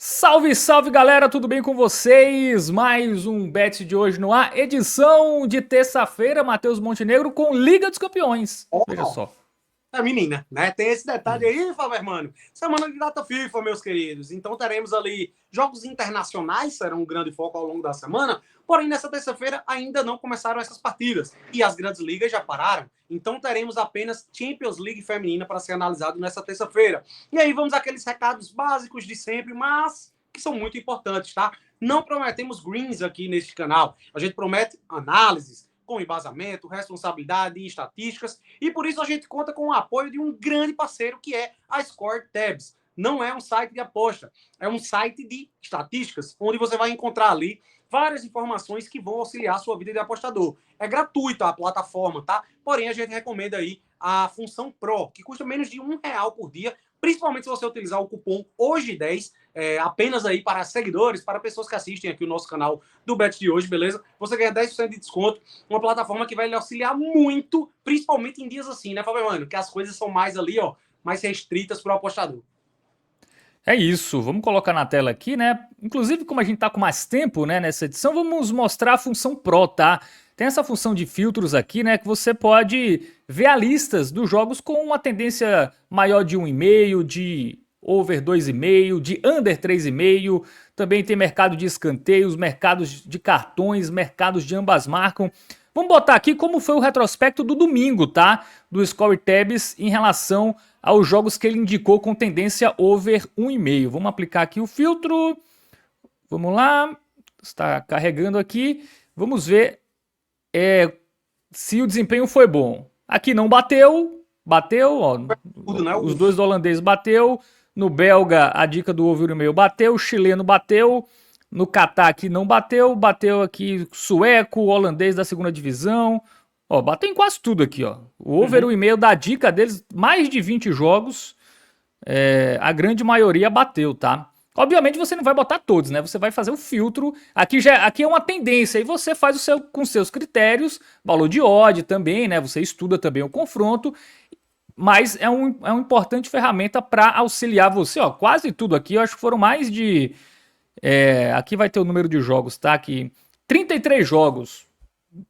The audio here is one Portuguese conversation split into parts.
Salve, salve galera, tudo bem com vocês? Mais um Bet de hoje no ar, edição de terça-feira, Matheus Montenegro com Liga dos Campeões. Veja Ó, só. a menina, né? Tem esse detalhe Isso. aí, Fábio Hermano. Semana de data FIFA, meus queridos. Então teremos ali jogos internacionais, serão um grande foco ao longo da semana. Porém, nessa terça-feira ainda não começaram essas partidas. E as grandes ligas já pararam. Então teremos apenas Champions League feminina para ser analisado nessa terça-feira. E aí vamos àqueles recados básicos de sempre, mas que são muito importantes, tá? Não prometemos greens aqui neste canal. A gente promete análises com embasamento, responsabilidade e estatísticas, e por isso a gente conta com o apoio de um grande parceiro que é a Score Tabs. Não é um site de aposta, é um site de estatísticas, onde você vai encontrar ali várias informações que vão auxiliar a sua vida de apostador. É gratuita a plataforma, tá? Porém, a gente recomenda aí a função Pro, que custa menos de R$ 1 por dia, principalmente se você utilizar o cupom HOJE10, apenas aí para seguidores, para pessoas que assistem aqui o nosso canal do Bet de hoje, beleza? Você ganha 10% de desconto, uma plataforma que vai lhe auxiliar muito, principalmente em dias assim, né, Fábio Mano? Que as coisas são mais ali, ó, mais restritas para o apostador. É isso, vamos colocar na tela aqui, né? Inclusive, como a gente tá com mais tempo, né, nessa edição, vamos mostrar a função Pro, tá? Tem essa função de filtros aqui, né, que você pode ver a listas dos jogos com uma tendência maior de 1,5, de over 2,5, de under 3,5. Também tem mercado de escanteios, mercados de cartões, mercados de ambas marcam. Vamos botar aqui como foi o retrospecto do domingo, tá? Do Score Tabs em relação aos jogos que ele indicou com tendência over 1,5. Vamos aplicar aqui o filtro. Vamos lá. Está carregando aqui. Vamos ver se o desempenho foi bom. Aqui não bateu. Bateu, ó. Tudo, né? Os dois do holandês bateu. No belga, a dica do over 1,5 bateu. O chileno bateu. No Catar aqui não bateu. Bateu aqui sueco, holandês da segunda divisão. Ó, bateu em quase tudo aqui, ó. O over 1,5 da dica deles, mais de 20 jogos, a grande maioria bateu, tá? Obviamente você não vai botar todos, né? Você vai fazer o filtro. Aqui é uma tendência e você faz o seu com seus critérios, valor de odd também, né? Você estuda também o confronto, mas é uma importante ferramenta para auxiliar você, ó. Quase tudo aqui, eu acho que foram mais de aqui vai ter o número de jogos, tá? Aqui 33 jogos.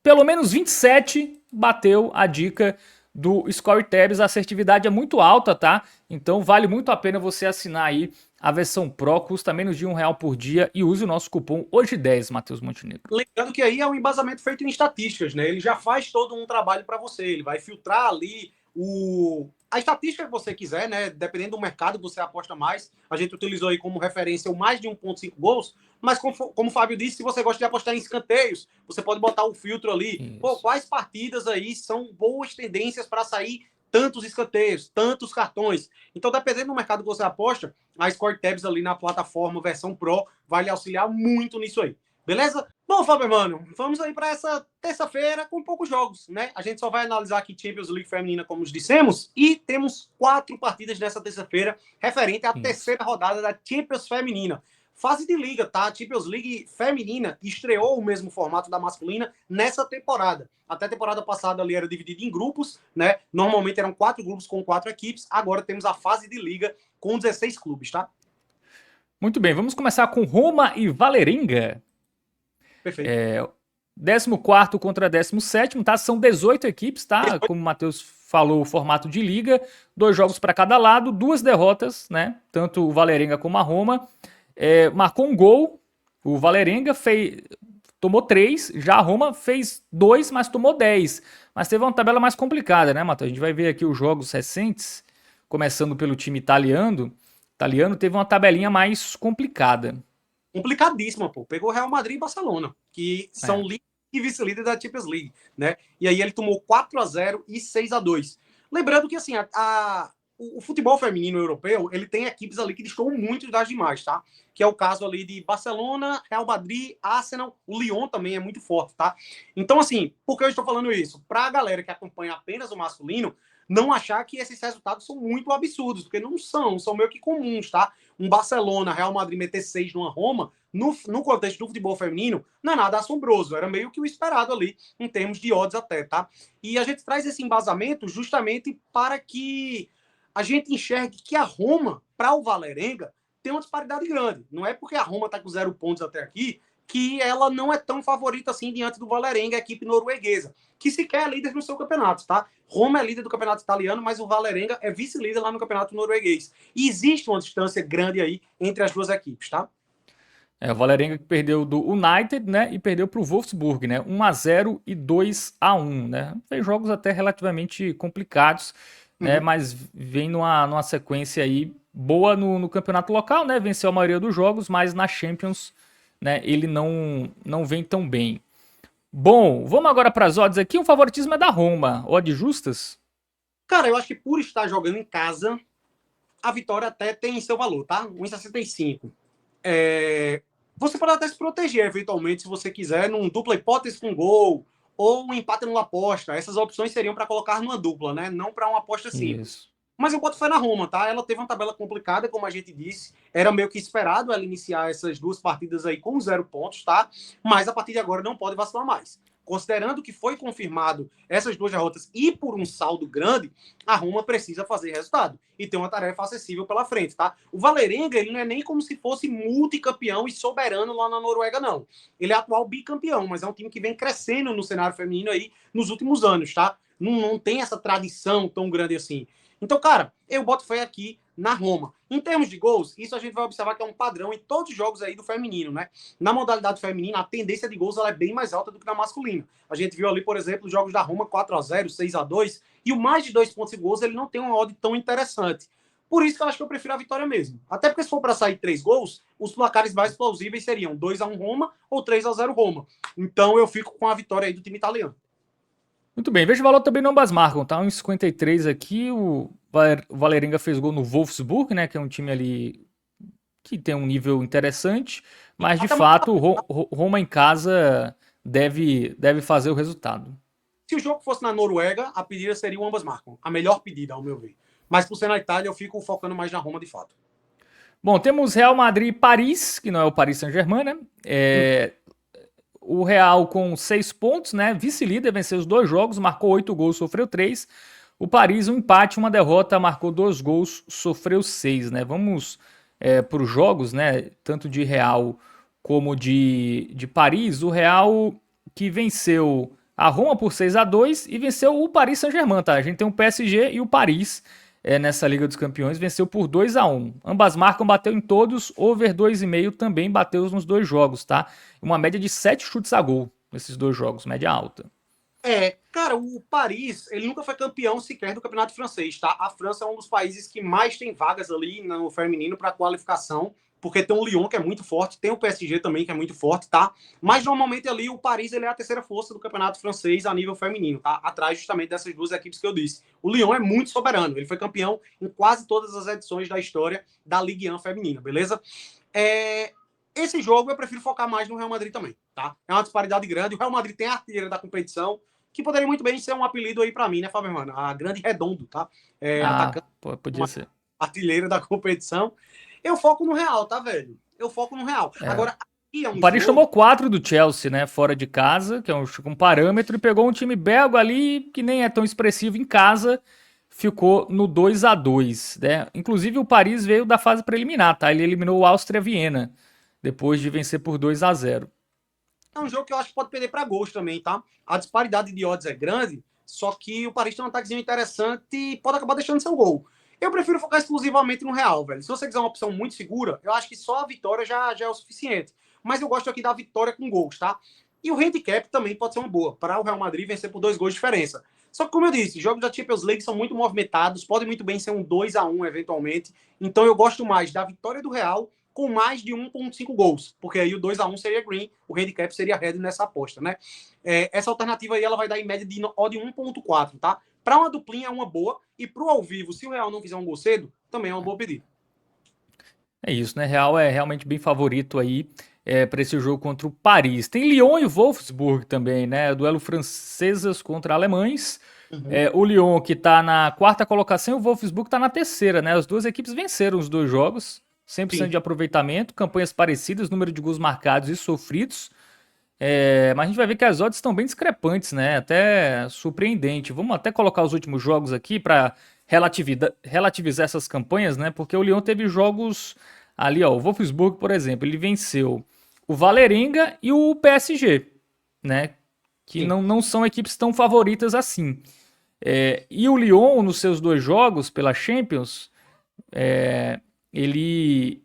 Pelo menos 27 bateu a dica do Score Tabs. A assertividade é muito alta, tá? Então vale muito a pena você assinar aí a versão Pro, custa menos de R$ 1 por dia e use o nosso cupom HOJE10, Matheus Montenegro. Lembrando que aí é um embasamento feito em estatísticas, né? Ele já faz todo um trabalho para você, ele vai filtrar ali a estatística que você quiser, né? Dependendo do mercado que você aposta mais. A gente utilizou aí como referência o mais de 1,5 gols, mas como o Fábio disse, se você gosta de apostar em escanteios, você pode botar o filtro ali. Pô, Isso. quais partidas aí são boas tendências para sair tantos escanteios, tantos cartões. Então, dependendo do mercado que você aposta, a Score Tabs ali na plataforma versão Pro vai lhe auxiliar muito nisso aí. Beleza? Bom, Fábio, mano, vamos aí para essa terça-feira com poucos jogos, né? A gente só vai analisar aqui Champions League feminina, como dissemos, e temos 4 partidas nessa terça-feira, referente à Isso. terceira rodada da Champions feminina. Fase de liga, tá? A Champions League feminina estreou o mesmo formato da masculina nessa temporada. Até a temporada passada ali era dividida em grupos, né? Normalmente eram 4 grupos com 4 equipes. Agora temos a fase de liga com 16 clubes, tá? Muito bem, vamos começar com Roma e Valerenga. Perfeito. 14º contra 17º, tá? São 18 equipes, tá? Como o Matheus falou, o formato de liga, 2 jogos para cada lado, 2 derrotas, né? Tanto o Valerenga como a Roma. Marcou um gol, o Valerenga tomou 3, já a Roma fez 2, mas tomou 10. Mas teve uma tabela mais complicada, né, Matheus? A gente vai ver aqui os jogos recentes, começando pelo time italiano. Italiano teve uma tabelinha mais complicada. Complicadíssima, pô. Pegou Real Madrid e Barcelona, que são É. líderes e vice-líderes da Champions League, né? E aí ele tomou 4-0 e 6-2. Lembrando que, assim, o futebol feminino europeu, ele tem equipes ali que destoam muito das demais, tá? Que é o caso ali de Barcelona, Real Madrid, Arsenal, o Lyon também é muito forte, tá? Então, assim, por que eu estou falando isso? Pra galera que acompanha apenas o masculino, não achar que esses resultados são muito absurdos, porque não são meio que comuns, tá? Um Barcelona, Real Madrid meter 6 numa Roma, no contexto do futebol feminino, não é nada assombroso, era meio que o esperado ali, em termos de odds até, tá? E a gente traz esse embasamento justamente para que a gente enxergue que a Roma, para o Valerenga, tem uma disparidade grande. Não é porque a Roma está com 0 pontos até aqui que ela não é tão favorita assim diante do Vålerenga, a equipe norueguesa, que sequer é líder no seu campeonato, tá? Roma é líder do campeonato italiano, mas o Vålerenga é vice-líder lá no campeonato norueguês. E existe uma distância grande aí entre as duas equipes, tá? O Vålerenga que perdeu do United, né, e perdeu para o Wolfsburg, né, 1-0 e 2-1, né, fez jogos até relativamente complicados, né, mas vem numa sequência aí boa no campeonato local, né, venceu a maioria dos jogos, mas na Champions, né, ele não vem tão bem. Bom, vamos agora para as odds aqui, o favoritismo é da Roma, odds justas? Cara, eu acho que por estar jogando em casa, a vitória até tem seu valor, tá? 1,65. Você pode até se proteger, eventualmente, se você quiser, num dupla hipótese com gol, ou um empate numa aposta. Essas opções seriam para colocar numa dupla, né? Não para uma aposta simples. Isso. Mas eu boto fé na Roma, tá? Ela teve uma tabela complicada, como a gente disse. Era meio que esperado ela iniciar essas duas partidas aí com 0 pontos, tá? Mas a partir de agora não pode vacilar mais. Considerando que foi confirmado essas duas derrotas e por um saldo grande, a Roma precisa fazer resultado e tem uma tarefa acessível pela frente, tá? O Vålerenga, ele não é nem como se fosse multicampeão e soberano lá na Noruega, não. Ele é atual bicampeão, mas é um time que vem crescendo no cenário feminino aí nos últimos anos, tá? Não tem essa tradição tão grande assim. Então, cara, eu boto fé aqui na Roma. Em termos de gols, isso a gente vai observar que é um padrão em todos os jogos aí do feminino, né? Na modalidade feminina, a tendência de gols ela é bem mais alta do que na masculina. A gente viu ali, por exemplo, os jogos da Roma 4-0, 6-2, e o mais de 2 pontos de gols, ele não tem uma odd tão interessante. Por isso que eu acho que eu prefiro a vitória mesmo. Até porque se for para sair 3 gols, os placares mais plausíveis seriam 2-1 Roma ou 3-0 Roma. Então eu fico com a vitória aí do time italiano. Muito bem, veja o valor também no ambas marcam, tá? 1,53 aqui, o Vålerenga fez gol no Wolfsburg, né, que é um time ali que tem um nível interessante, mas de fato Roma em casa deve fazer o resultado. Se o jogo fosse na Noruega, a pedida seria o ambas marcam. A melhor pedida, ao meu ver. Mas por ser na Itália, eu fico focando mais na Roma de fato. Bom, temos Real Madrid e Paris, que não é o Paris Saint-Germain, né? O Real com 6 pontos, né? Vice-líder, venceu os 2 jogos, marcou 8 gols, sofreu 3. O Paris, um empate, uma derrota, marcou 2 gols, sofreu 6, né? Vamos para os jogos, né? Tanto de Real como de Paris. O Real que venceu a Roma por 6-2 e venceu o Paris Saint-Germain, tá? A gente tem o PSG e o Paris nessa Liga dos Campeões, venceu por 2-1. Ambas marcam, bateu em todos, over 2,5 também bateu nos 2 jogos, tá? Uma média de 7 chutes a gol nesses 2 jogos, média alta. Cara, o Paris, ele nunca foi campeão sequer do campeonato francês, tá? A França é um dos países que mais tem vagas ali no feminino para qualificação, porque tem o Lyon, que é muito forte, tem o PSG também, que é muito forte, tá? Mas normalmente ali o Paris, ele é a terceira força do campeonato francês a nível feminino, tá? Atrás justamente dessas duas equipes que eu disse. O Lyon é muito soberano, ele foi campeão em quase todas as edições da história da Ligue 1 feminina, beleza? Esse jogo eu prefiro focar mais no Real Madrid também, tá? É uma disparidade grande, o Real Madrid tem a artilheira da competição, que poderia muito bem ser um apelido aí para mim, né, Fábio Mano? A Grande Redondo, tá? Atacante, podia ser. Artilheira da competição. Eu foco no Real, tá, velho? Eu foco no Real. Agora, aqui é o Paris tomou 4 do Chelsea, né? Fora de casa, que é um parâmetro, e pegou um time belga ali que nem é tão expressivo em casa, ficou no 2-2, né? Inclusive o Paris veio da fase preliminar, tá? Ele eliminou o Áustria Viena, depois de vencer por 2-0. É um jogo que eu acho que pode perder para gols também, tá? A disparidade de odds é grande, só que o Paris tem um ataquezinho interessante e pode acabar deixando seu gol. Eu prefiro focar exclusivamente no Real, velho. Se você quiser uma opção muito segura, eu acho que só a vitória já é o suficiente. Mas eu gosto aqui da vitória com gols, tá? E o handicap também pode ser uma boa, para o Real Madrid vencer por 2 gols de diferença. Só que, como eu disse, jogos da Champions League são muito movimentados, podem muito bem ser um 2-1 eventualmente. Então eu gosto mais da vitória do Real com mais de 1,5 gols, porque aí o 2-1 seria green, o handicap seria red nessa aposta, né? Essa alternativa aí ela vai dar em média de odd 1,4, tá? Para uma duplinha é uma boa, e para o ao vivo, se o Real não fizer um gol cedo, também é uma boa pedida. É isso, né? Real é realmente bem favorito aí para esse jogo contra o Paris. Tem Lyon e Wolfsburg também, né? Duelo francesas contra alemães. O Lyon que tá na 4ª colocação e o Wolfsburg tá na 3ª, né? As duas equipes venceram os 2 jogos. 100% de aproveitamento, campanhas parecidas, número de gols marcados e sofridos. Mas a gente vai ver que as odds estão bem discrepantes, né? Até surpreendente. Vamos até colocar os últimos jogos aqui para relativizar essas campanhas, né? Porque o Lyon teve jogos Ali, ó, o Wolfsburg, por exemplo, ele venceu o Vålerenga e o PSG, né? Que Sim. não são equipes tão favoritas assim. E o Lyon, nos seus 2 jogos pela Champions, ele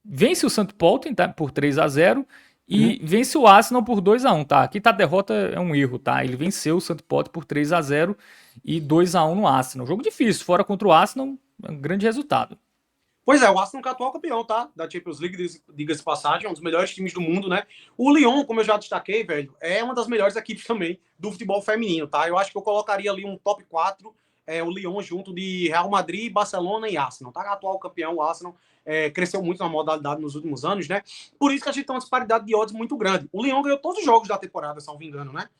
vence o St. Pölten, tá, por 3-0 e vence o Arsenal por 2-1, tá? Aqui tá, a derrota é um erro, tá? Ele venceu o St. Pölten por 3-0 e 2-1 no Arsenal. Jogo difícil, fora contra o Arsenal, é um grande resultado. Pois é, o Arsenal é o atual campeão, tá? Da Champions League, diga-se de passagem, é um dos melhores times do mundo, né? O Lyon, como eu já destaquei, velho, é uma das melhores equipes também do futebol feminino, tá? Eu acho que eu colocaria ali um top 4, o Lyon junto de Real Madrid, Barcelona e Arsenal, tá? Atual campeão, o Arsenal cresceu muito na modalidade nos últimos anos, né? Por isso que a gente tem uma disparidade de odds muito grande. O Lyon ganhou todos os jogos da temporada, se não me engano, né?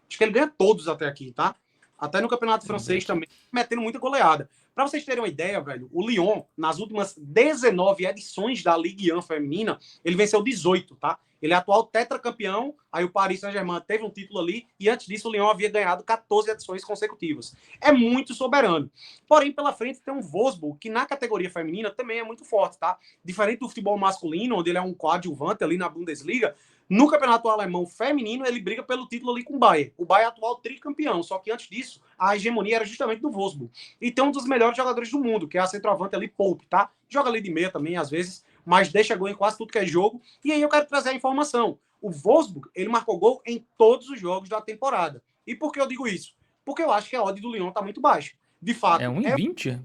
Acho que ele ganha todos até aqui, tá? Até no campeonato francês também, metendo muita goleada. Para vocês terem uma ideia, velho, o Lyon, nas últimas 19 edições da Ligue 1 feminina, ele venceu 18, tá? Ele é atual tetracampeão, aí o Paris Saint-Germain teve um título ali, e antes disso o Lyon havia ganhado 14 edições consecutivas. É muito soberano. Porém, pela frente tem um Wolfsburg, que na categoria feminina também é muito forte, tá? Diferente do futebol masculino, onde ele é um coadjuvante ali na Bundesliga, no campeonato alemão feminino, ele briga pelo título ali com o Bayern. O Bayern é atual tricampeão, só que antes disso, a hegemonia era justamente do Wolfsburg. E tem um dos melhores jogadores do mundo, que é a centroavante ali, Pope, tá? Joga ali de meia também, às vezes, mas deixa gol em quase tudo que é jogo. E aí eu quero trazer a informação. O Wolfsburg, ele marcou gol em todos os jogos da temporada. E por que eu digo isso? Porque eu acho que a odd do Lyon tá muito baixa. De É fato, 1,20?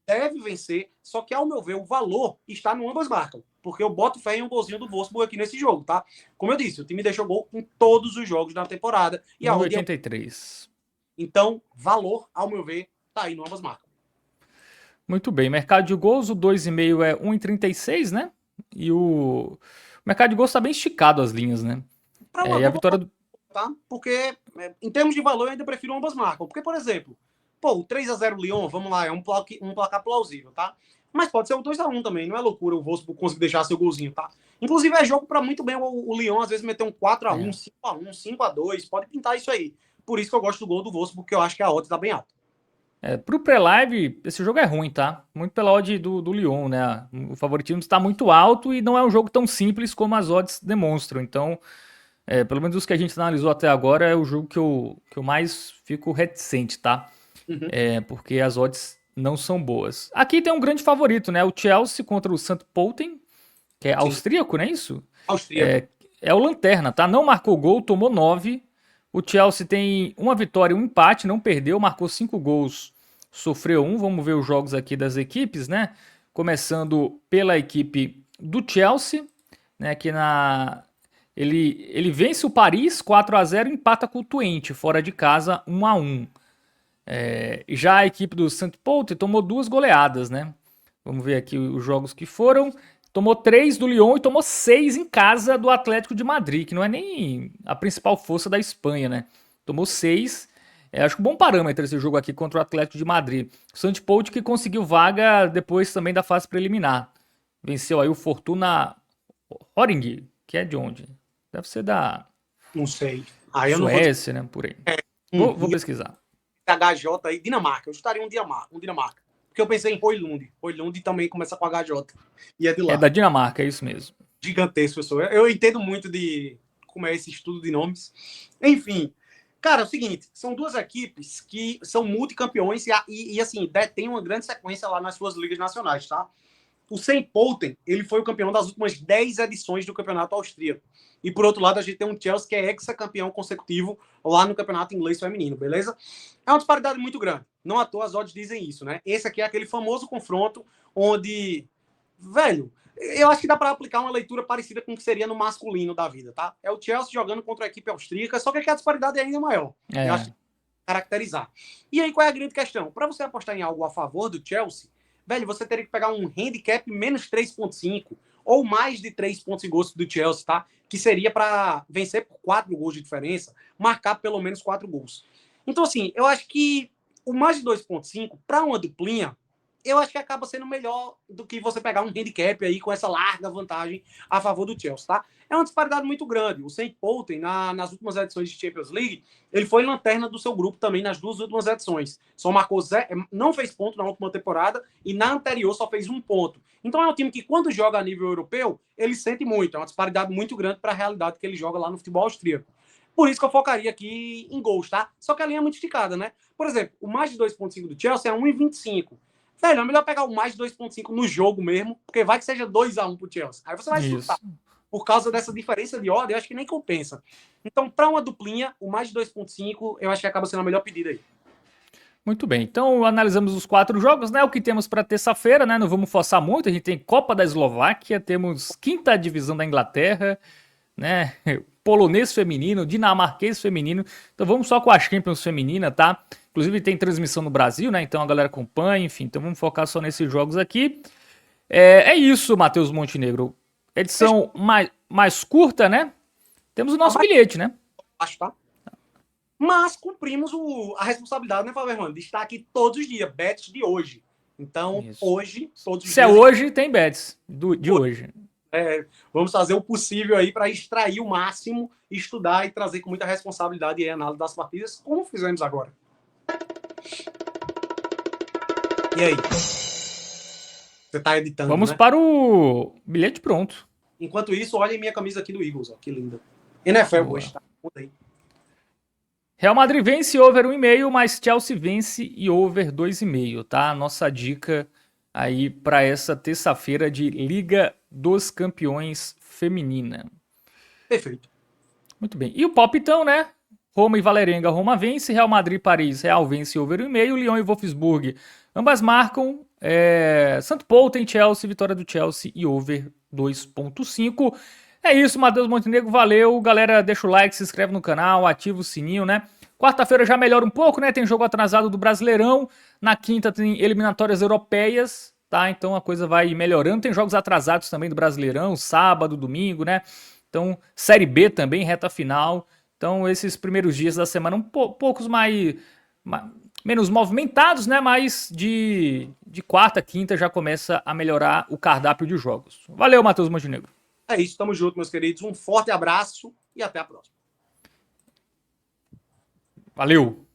deve vencer, só que, ao meu ver, o valor está no ambas marcas. Porque eu boto fé em um golzinho do Wolfsburg aqui nesse jogo, tá? Como eu disse, o time deixou gol em todos os jogos da temporada. E a odd 1,83. Então, valor, ao meu ver, tá aí no ambas marcas. Muito bem. Mercado de gols, o 2,5 é 1,36, né? E o mercado de gols tá bem esticado as linhas, né? Para uma E a dupla, vitória do... tá? Porque, em termos de valor, eu ainda prefiro ambas marcas. Porque, por exemplo, o 3-0 Lyon, vamos lá, é um placar plausível, tá? Mas pode ser o 2-1 também, não é loucura o Wolfsburg conseguir deixar seu golzinho, tá? Inclusive, é jogo para muito bem o Lyon, às vezes, meter um 4-1, 5-1, 5-2, pode pintar isso aí. Por isso que eu gosto do gol do Wolfsburg, porque eu acho que a odd tá bem alta. Pro pré-live, esse jogo é ruim, tá? Muito pela odd do Lyon, né? O favoritismo está muito alto e não é um jogo tão simples como as odds demonstram. Então, pelo menos os que a gente analisou até agora, é o jogo que eu mais fico reticente, tá? Uhum. Porque as odds não são boas. Aqui tem um grande favorito, né? O Chelsea contra o St. Pölten, que é Sim, austríaco, não é isso? austríaco. É o Lanterna, tá? Não marcou gol, tomou 9. O Chelsea tem uma vitória e um empate, não perdeu, marcou 5 gols, sofreu um. Vamos ver os jogos aqui das equipes, né? Começando pela equipe do Chelsea, né? Ele vence o Paris 4-0 e empata com o Twente, fora de casa 1-1. Já a equipe do St. Pölten tomou 2 goleadas, né? Vamos ver aqui os jogos que foram. Tomou 3 do Lyon e tomou 6 em casa do Atlético de Madrid, que não é nem a principal força da Espanha, né? Tomou 6. Acho que um bom parâmetro esse jogo aqui contra o Atlético de Madrid. O St. Pölten que conseguiu vaga depois também da fase preliminar. Venceu aí o Fortuna Horing, que é de onde? Deve ser da Não sei. Aí eu não vou dizer. Suécia, né? Por aí. Vou Um pesquisar. HJ aí, Dinamarca. Eu estaria um Dinamarca. Porque eu pensei em Hoylund. Hoylund também começa com HJ. E é de É lá. da Dinamarca, é isso mesmo. Gigantesco, pessoal. Eu entendo muito de como é esse estudo de nomes. Enfim. Cara, é o seguinte, são duas equipes que são multicampeões e assim, detêm uma grande sequência lá nas suas ligas nacionais, tá? O St. Pölten, ele foi o campeão das últimas 10 edições do campeonato austríaco. E por outro lado, a gente tem um Chelsea que é ex-campeão consecutivo lá no campeonato inglês feminino, beleza? É uma disparidade muito grande. Não à toa as odds dizem isso, né? Esse aqui é aquele famoso confronto onde, velho, eu acho que dá para aplicar uma leitura parecida com o que seria no masculino da vida, tá? É o Chelsea jogando contra a equipe austríaca, só que aqui a disparidade é ainda maior. Eu acho que caracterizar. E aí, qual é a grande questão? Para você apostar em algo a favor do Chelsea, velho, você teria que pegar um handicap menos 3,5 ou mais de 3 pontos de gols do Chelsea, tá? Que seria para vencer por 4 gols de diferença, marcar pelo menos 4 gols. Então, assim, eu acho que o mais de 2,5 para uma duplinha eu acho que acaba sendo melhor do que você pegar um handicap aí com essa larga vantagem a favor do Chelsea, tá? É uma disparidade muito grande. O St. Pölten, nas últimas edições de Champions League, ele foi lanterna do seu grupo também nas 2 últimas edições. Só marcou não fez ponto na última temporada e na anterior só fez 1 ponto. Então é um time que, quando joga a nível europeu, ele sente muito. É uma disparidade muito grande para a realidade que ele joga lá no futebol austríaco. Por isso que eu focaria aqui em gols, tá? Só que a linha é muito esticada, né? Por exemplo, o mais de 2,5 do Chelsea é 1,25. Velho, é melhor pegar o mais de 2,5 no jogo mesmo, porque vai que seja 2-1 pro Chelsea. Aí você vai chutar. Por causa dessa diferença de ordem, eu acho que nem compensa. Então, para uma duplinha, o mais de 2,5, eu acho que acaba sendo a melhor pedida aí. Muito bem, então analisamos os 4 jogos, né? O que temos para terça-feira, né? Não vamos forçar muito, a gente tem Copa da Eslováquia, temos 5ª divisão da Inglaterra, né? Polonês feminino, dinamarquês feminino. Então vamos só com a Champions feminina, tá? Inclusive tem transmissão no Brasil, né? Então a galera acompanha, enfim. Então vamos focar só nesses jogos aqui. É isso, Matheus Montenegro. Edição mais curta, né? Temos o nosso bilhete, né? Acho, tá? Mas cumprimos a responsabilidade, né, Faberman? De estar aqui todos os dias, bets de hoje. Então, isso. Hoje, todos os dias. Se é hoje, tem bets de hoje. Vamos fazer o possível aí para extrair o máximo, estudar e trazer com muita responsabilidade a análise das partidas, como fizemos agora. E aí? Você está editando, Vamos, né? para o bilhete pronto. Enquanto isso, olhem minha camisa aqui do Eagles, ó, que linda. NFL hoje, tá? Conta aí. Real Madrid vence over 1,5, mas Chelsea vence e over 2,5, tá? Nossa dica aí para essa terça-feira de Liga dos Campeões Feminina. Perfeito. Muito bem. E o palpitão, né? Roma e Valerenga, Roma vence. Real Madrid e Paris, Real vence over 1,5. Lyon e Wolfsburg, ambas marcam. St. Pölten, Chelsea, vitória do Chelsea e over 2,5. É isso, Matheus Montenegro, valeu. Galera, deixa o like, se inscreve no canal, ativa o sininho, né? Quarta-feira já melhora um pouco, né? Tem jogo atrasado do Brasileirão. Na quinta tem eliminatórias europeias, tá? Então a coisa vai melhorando. Tem jogos atrasados também do Brasileirão, sábado, domingo, né? Então, Série B também, reta final. Então, esses primeiros dias da semana poucos menos movimentados, né? Mas de quarta, quinta já começa a melhorar o cardápio de jogos. Valeu, Matheus Montenegro. É isso, tamo junto, meus queridos. Um forte abraço e até a próxima. Valeu!